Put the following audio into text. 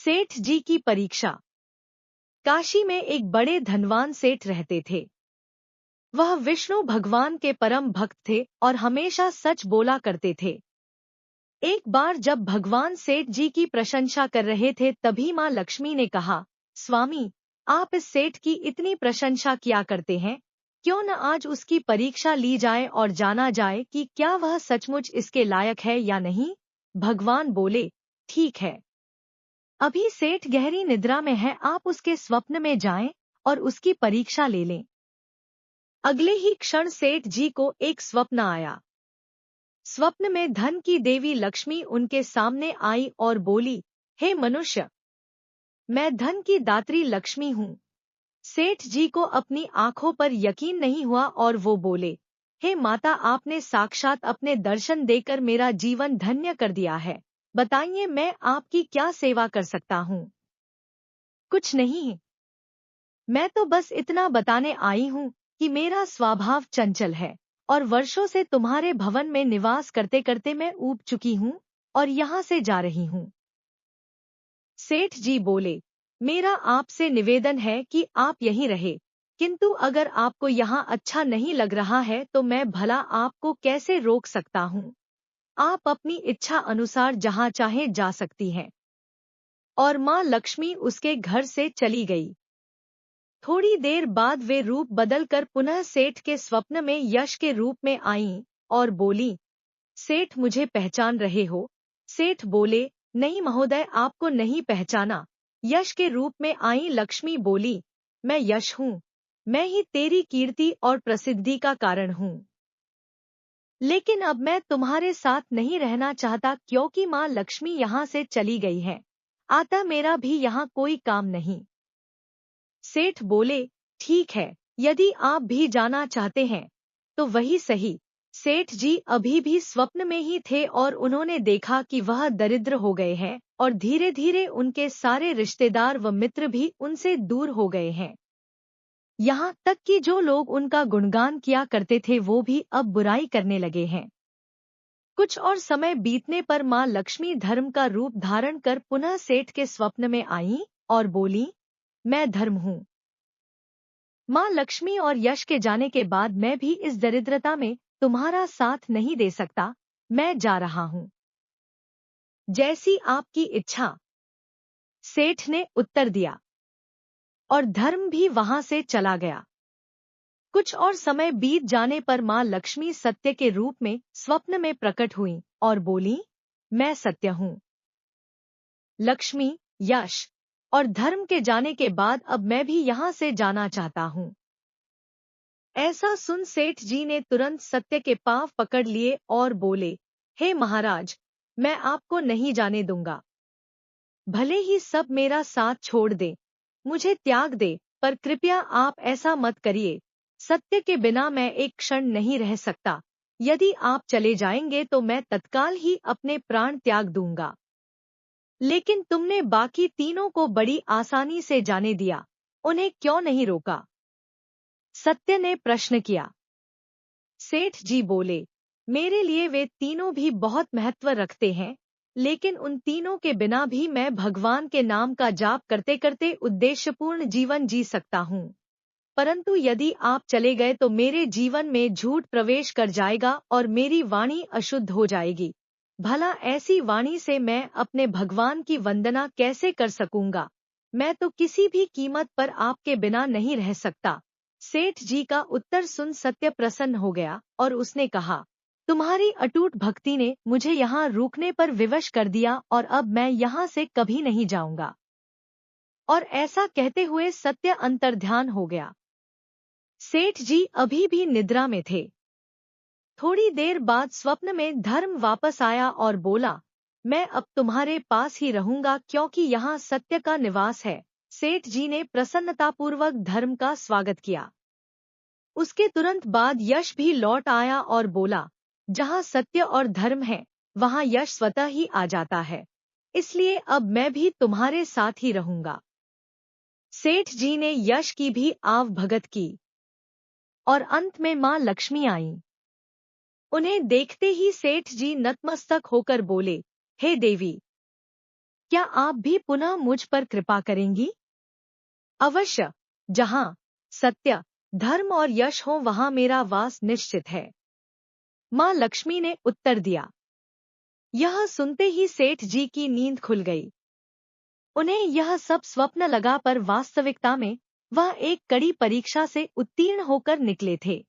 सेठ जी की परीक्षा। काशी में एक बड़े धनवान सेठ रहते थे। वह विष्णु भगवान के परम भक्त थे और हमेशा सच बोला करते थे। एक बार जब भगवान सेठ जी की प्रशंसा कर रहे थे तभी माँ लक्ष्मी ने कहा, स्वामी, आप इस सेठ की इतनी प्रशंसा किया करते हैं, क्यों न आज उसकी परीक्षा ली जाए और जाना जाए कि क्या वह सचमुच इसके लायक है या नहीं। भगवान बोले, ठीक है। अभी सेठ गहरी निद्रा में है, आप उसके स्वप्न में जाएं और उसकी परीक्षा ले लें। अगले ही क्षण सेठ जी को एक स्वप्न आया। स्वप्न में धन की देवी लक्ष्मी उनके सामने आई और बोली, हे मनुष्य, मैं धन की दात्री लक्ष्मी हूँ। सेठ जी को अपनी आंखों पर यकीन नहीं हुआ और वो बोले, हे माता, आपने साक्षात अपने दर्शन देकर मेरा जीवन धन्य कर दिया है। बताइए, मैं आपकी क्या सेवा कर सकता हूँ। कुछ नहीं, मैं तो बस इतना बताने आई हूँ कि मेरा स्वभाव चंचल है और वर्षों से तुम्हारे भवन में निवास करते करते मैं ऊब चुकी हूँ और यहाँ से जा रही हूँ। सेठ जी बोले, मेरा आपसे निवेदन है कि आप यहीं रहे, किंतु अगर आपको यहाँ अच्छा नहीं लग रहा है तो मैं भला आपको कैसे रोक सकता हूँ। आप अपनी इच्छा अनुसार जहाँ चाहे जा सकती हैं। और माँ लक्ष्मी उसके घर से चली गई। थोड़ी देर बाद वे रूप बदलकर पुनः सेठ के स्वप्न में यश के रूप में आईं और बोली, सेठ, मुझे पहचान रहे हो। सेठ बोले, नहीं महोदय, आपको नहीं पहचाना। यश के रूप में आई लक्ष्मी बोली, मैं यश हूँ, मैं ही तेरी कीर्ति और प्रसिद्धि का कारण हूँ। लेकिन अब मैं तुम्हारे साथ नहीं रहना चाहता क्योंकि माँ लक्ष्मी यहाँ से चली गई है, अतः मेरा भी यहाँ कोई काम नहीं। सेठ बोले, ठीक है, यदि आप भी जाना चाहते हैं तो वही सही। सेठ जी अभी भी स्वप्न में ही थे और उन्होंने देखा कि वह दरिद्र हो गए हैं और धीरे धीरे उनके सारे रिश्तेदार व मित्र भी उनसे दूर हो गए हैं। यहाँ तक कि जो लोग उनका गुणगान किया करते थे वो भी अब बुराई करने लगे हैं। कुछ और समय बीतने पर माँ लक्ष्मी धर्म का रूप धारण कर पुनः सेठ के स्वप्न में आईं और बोली, मैं धर्म हूँ। माँ लक्ष्मी और यश के जाने के बाद मैं भी इस दरिद्रता में तुम्हारा साथ नहीं दे सकता, मैं जा रहा हूँ। जैसी आपकी इच्छा, सेठ ने उत्तर दिया। और धर्म भी वहां से चला गया। कुछ और समय बीत जाने पर माँ लक्ष्मी सत्य के रूप में स्वप्न में प्रकट हुई और बोली, मैं सत्य हूँ। लक्ष्मी, यश और धर्म के जाने के बाद अब मैं भी यहाँ से जाना चाहता हूँ। ऐसा सुन सेठ जी ने तुरंत सत्य के पांव पकड़ लिए और बोले, हे महाराज, मैं आपको नहीं जाने दूंगा। भले ही सब मेरा साथ छोड़ दे, मुझे त्याग दे, पर कृपया आप ऐसा मत करिए। सत्य के बिना मैं एक क्षण नहीं रह सकता। यदि आप चले जाएंगे तो मैं तत्काल ही अपने प्राण त्याग दूंगा। लेकिन तुमने बाकी तीनों को बड़ी आसानी से जाने दिया, उन्हें क्यों नहीं रोका? सत्य ने प्रश्न किया। सेठ जी बोले, मेरे लिए वे तीनों भी बहुत महत्व रखते हैं, लेकिन उन तीनों के बिना भी मैं भगवान के नाम का जाप करते करते उद्देश्यपूर्ण जीवन जी सकता हूँ। परंतु यदि आप चले गए तो मेरे जीवन में झूठ प्रवेश कर जाएगा और मेरी वाणी अशुद्ध हो जाएगी। भला ऐसी वाणी से मैं अपने भगवान की वंदना कैसे कर सकूंगा? मैं तो किसी भी कीमत पर आपके बिना नहीं रह सकता। सेठ जी का उत्तर सुन सत्य प्रसन्न हो गया और उसने कहा, तुम्हारी अटूट भक्ति ने मुझे यहाँ रुकने पर विवश कर दिया और अब मैं यहाँ से कभी नहीं जाऊंगा। और ऐसा कहते हुए सत्य अंतर्ध्यान हो गया। सेठ जी अभी भी निद्रा में थे। थोड़ी देर बाद स्वप्न में धर्म वापस आया और बोला, मैं अब तुम्हारे पास ही रहूंगा क्योंकि यहाँ सत्य का निवास है। सेठ जी ने प्रसन्नतापूर्वक धर्म का स्वागत किया। उसके तुरंत बाद यश भी लौट आया और बोला, जहाँ सत्य और धर्म है वहाँ यश स्वतः ही आ जाता है, इसलिए अब मैं भी तुम्हारे साथ ही रहूंगा। सेठ जी ने यश की भी आव भगत की और अंत में माँ लक्ष्मी आईं। उन्हें देखते ही सेठ जी नतमस्तक होकर बोले, हे देवी, क्या आप भी पुनः मुझ पर कृपा करेंगी? अवश्य, जहाँ सत्य, धर्म और यश हो वहाँ मेरा वास निश्चित है, माँ लक्ष्मी ने उत्तर दिया। यह सुनते ही सेठ जी की नींद खुल गई। उन्हें यह सब स्वप्न लगा, पर वास्तविकता में वह एक कड़ी परीक्षा से उत्तीर्ण होकर निकले थे।